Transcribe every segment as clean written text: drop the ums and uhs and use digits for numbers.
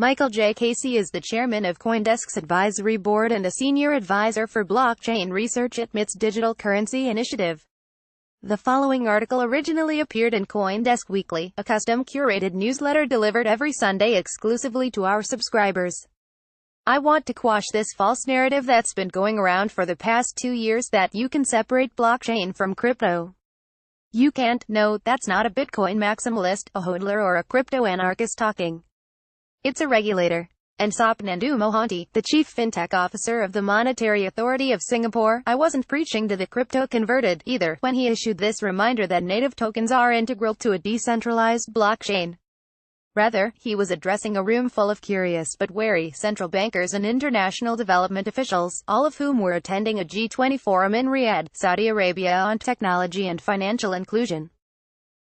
Michael J. Casey is the chairman of CoinDesk's advisory board and a senior advisor for blockchain research at MIT's Digital Currency Initiative. The following article originally appeared in CoinDesk Weekly, a custom-curated newsletter delivered every Sunday exclusively to our subscribers. I want to quash this false narrative that's been going around for the past 2 years that you can separate blockchain from crypto. You can't. No, that's not a Bitcoin maximalist, a hodler or a crypto anarchist talking. It's a regulator. And Swapnendu Mohanty, the chief fintech officer of the Monetary Authority of Singapore, I wasn't preaching to the crypto-converted, either, when he issued this reminder that native tokens are integral to a decentralized blockchain. Rather, he was addressing a room full of curious but wary central bankers and international development officials, all of whom were attending a G20 forum in Riyadh, Saudi Arabia on technology and financial inclusion.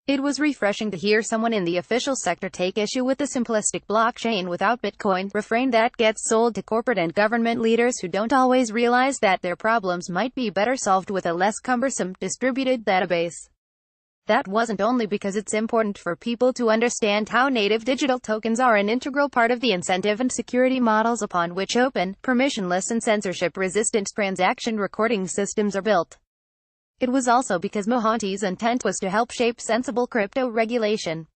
It was refreshing to hear someone in the official sector take issue with the simplistic blockchain without Bitcoin refrain that gets sold to corporate and government leaders who don't always realize that their problems might be better solved with a less cumbersome, distributed database. That wasn't only because it's important for people to understand how native digital tokens are an integral part of the incentive and security models upon which open, permissionless and censorship-resistant transaction recording systems are built. It was also because Mohanty's intent was to help shape sensible crypto regulation.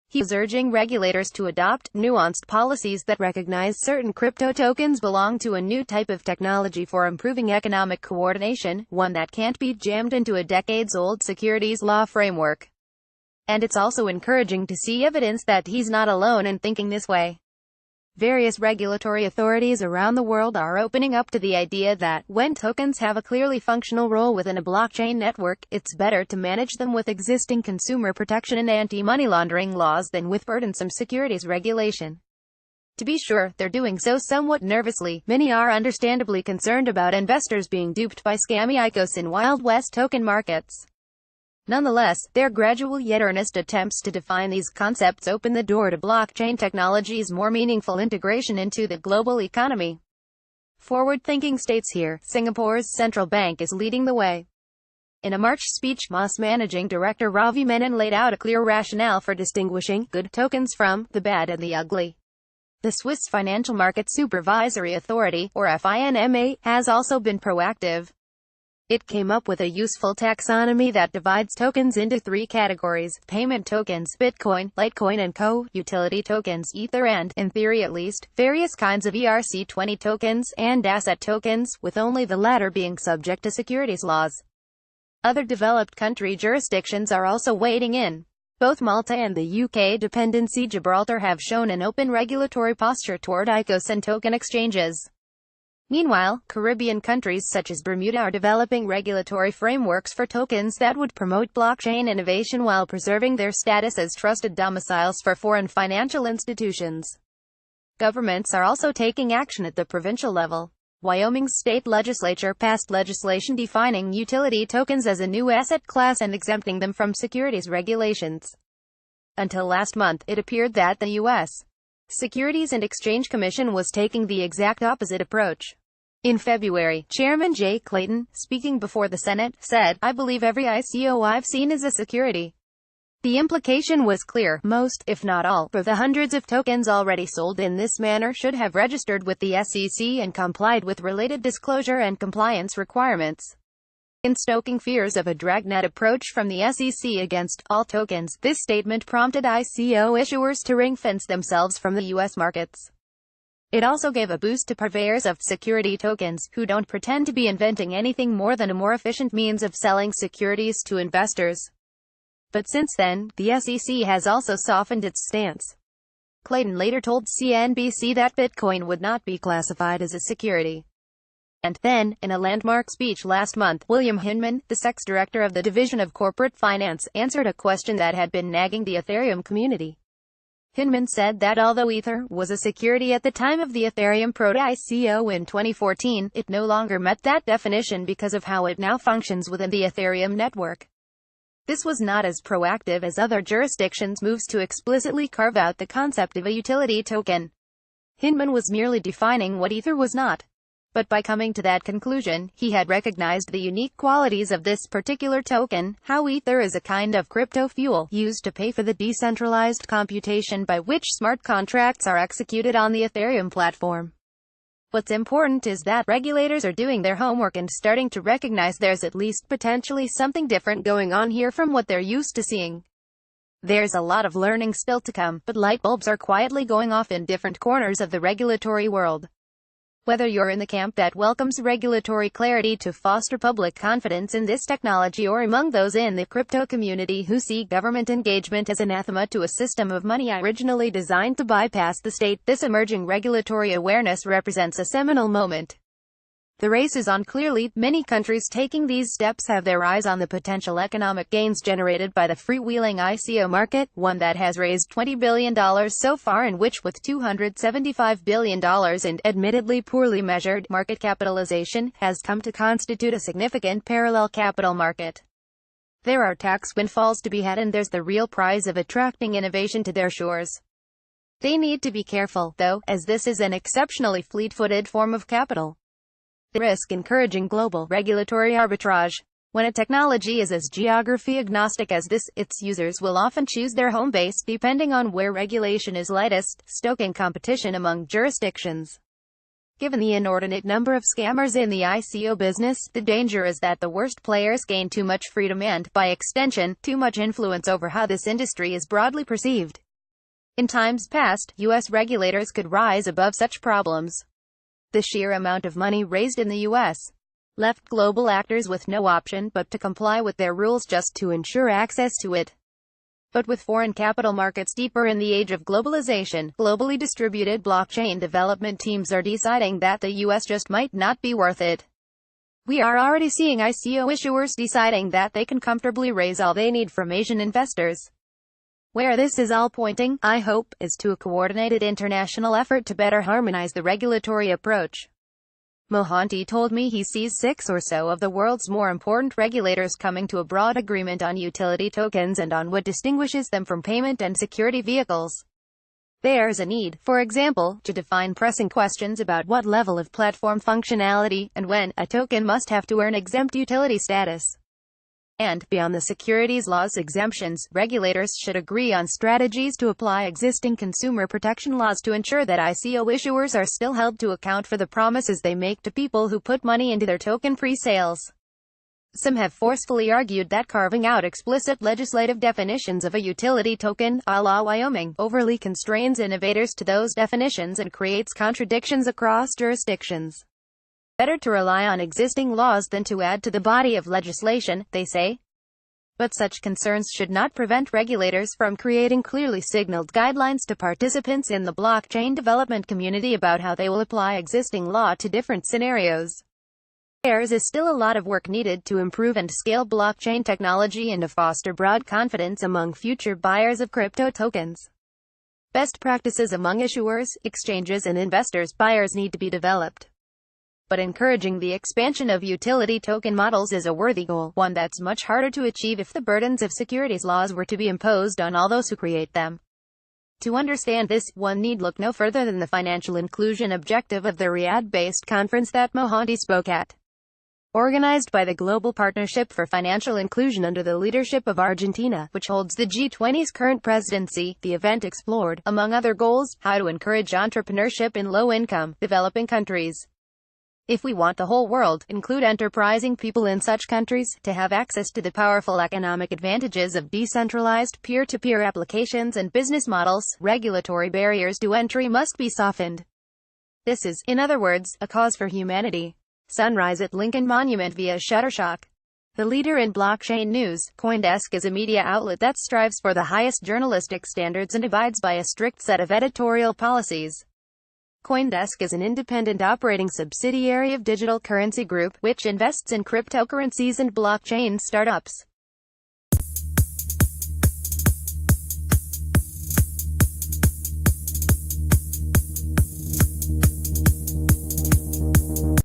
He was urging regulators to adopt nuanced policies that recognize certain crypto tokens belong to a new type of technology for improving economic coordination, one that can't be jammed into a decades-old securities law framework. And it's also encouraging to see evidence that he's not alone in thinking this way. Various regulatory authorities around the world are opening up to the idea that, when tokens have a clearly functional role within a blockchain network, it's better to manage them with existing consumer protection and anti-money laundering laws than with burdensome securities regulation. To be sure, they're doing so somewhat nervously. Many are understandably concerned about investors being duped by scammy ICOs in Wild West token markets. Nonetheless, their gradual yet earnest attempts to define these concepts open the door to blockchain technology's more meaningful integration into the global economy. Forward-thinking states here, Singapore's central bank is leading the way. In a March speech, MAS Managing Director Ravi Menon laid out a clear rationale for distinguishing good tokens from the bad and the ugly. The Swiss Financial Market Supervisory Authority, or FINMA, has also been proactive. It came up with a useful taxonomy that divides tokens into 3 categories: payment tokens, Bitcoin, Litecoin and Co., utility tokens, Ether and, in theory at least, various kinds of ERC-20 tokens, and asset tokens, with only the latter being subject to securities laws. Other developed country jurisdictions are also wading in. Both Malta and the UK dependency Gibraltar have shown an open regulatory posture toward ICOs and token exchanges. Meanwhile, Caribbean countries such as Bermuda are developing regulatory frameworks for tokens that would promote blockchain innovation while preserving their status as trusted domiciles for foreign financial institutions. Governments are also taking action at the provincial level. Wyoming's state legislature passed legislation defining utility tokens as a new asset class and exempting them from securities regulations. Until last month, it appeared that the U.S. Securities and Exchange Commission was taking the exact opposite approach. In February, Chairman Jay Clayton, speaking before the Senate, said, "I believe every ICO I've seen is a security." The implication was clear: most, if not all, of the hundreds of tokens already sold in this manner should have registered with the SEC and complied with related disclosure and compliance requirements. In stoking fears of a dragnet approach from the SEC against all tokens, this statement prompted ICO issuers to ring-fence themselves from the U.S. markets. It also gave a boost to purveyors of security tokens, who don't pretend to be inventing anything more than a more efficient means of selling securities to investors. But since then, the SEC has also softened its stance. Clayton later told CNBC that Bitcoin would not be classified as a security. And then, in a landmark speech last month, William Hinman, the SEC's director of the Division of Corporate Finance, answered a question that had been nagging the Ethereum community. Hinman said that although Ether was a security at the time of the Ethereum proto-ICO in 2014, it no longer met that definition because of how it now functions within the Ethereum network. This was not as proactive as other jurisdictions' moves to explicitly carve out the concept of a utility token. Hinman was merely defining what Ether was not. But by coming to that conclusion, he had recognized the unique qualities of this particular token, how Ether is a kind of crypto fuel, used to pay for the decentralized computation by which smart contracts are executed on the Ethereum platform. What's important is that regulators are doing their homework and starting to recognize there's at least potentially something different going on here from what they're used to seeing. There's a lot of learning still to come, but light bulbs are quietly going off in different corners of the regulatory world. Whether you're in the camp that welcomes regulatory clarity to foster public confidence in this technology, or among those in the crypto community who see government engagement as anathema to a system of money originally designed to bypass the state, this emerging regulatory awareness represents a seminal moment. The race is on clearly. Many countries taking these steps have their eyes on the potential economic gains generated by the freewheeling ICO market, one that has raised $20 billion so far and which, with $275 billion in admittedly poorly measured market capitalization, has come to constitute a significant parallel capital market. There are tax windfalls to be had, and there's the real prize of attracting innovation to their shores. They need to be careful, though, as this is an exceptionally fleet-footed form of capital. They risk encouraging global regulatory arbitrage. When a technology is as geography agnostic as this, its users will often choose their home base depending on where regulation is lightest, stoking competition among jurisdictions. Given the inordinate number of scammers in the ICO business, the danger is that the worst players gain too much freedom and, by extension, too much influence over how this industry is broadly perceived. In times past, U.S. regulators could rise above such problems. The sheer amount of money raised in the U.S. left global actors with no option but to comply with their rules just to ensure access to it. But with foreign capital markets deeper in the age of globalization, globally distributed blockchain development teams are deciding that the U.S. just might not be worth it. We are already seeing ICO issuers deciding that they can comfortably raise all they need from Asian investors. Where this is all pointing, I hope, is to a coordinated international effort to better harmonize the regulatory approach. Mohanty told me he sees 6 or so of the world's more important regulators coming to a broad agreement on utility tokens and on what distinguishes them from payment and security vehicles. There's a need, for example, to define pressing questions about what level of platform functionality, and when, a token must have to earn exempt utility status. And, beyond the securities laws exemptions, regulators should agree on strategies to apply existing consumer protection laws to ensure that ICO issuers are still held to account for the promises they make to people who put money into their token-free sales. Some have forcefully argued that carving out explicit legislative definitions of a utility token, a la Wyoming, overly constrains innovators to those definitions and creates contradictions across jurisdictions. Better to rely on existing laws than to add to the body of legislation, they say. But such concerns should not prevent regulators from creating clearly signaled guidelines to participants in the blockchain development community about how they will apply existing law to different scenarios. There is still a lot of work needed to improve and scale blockchain technology and to foster broad confidence among future buyers of crypto tokens. Best practices among issuers, exchanges and buyers need to be developed. But encouraging the expansion of utility token models is a worthy goal, one that's much harder to achieve if the burdens of securities laws were to be imposed on all those who create them. To understand this, one need look no further than the financial inclusion objective of the Riyadh-based conference that Mohanty spoke at. Organized by the Global Partnership for Financial Inclusion under the leadership of Argentina, which holds the G20's current presidency, the event explored, among other goals, how to encourage entrepreneurship in low-income, developing countries. If we want the whole world, include enterprising people in such countries, to have access to the powerful economic advantages of decentralized peer-to-peer applications and business models, regulatory barriers to entry must be softened. This is, in other words, a cause for humanity. Sunrise at Lincoln Monument via Shutterstock. The leader in blockchain news, CoinDesk is a media outlet that strives for the highest journalistic standards and abides by a strict set of editorial policies. CoinDesk is an independent operating subsidiary of Digital Currency Group, which invests in cryptocurrencies and blockchain startups.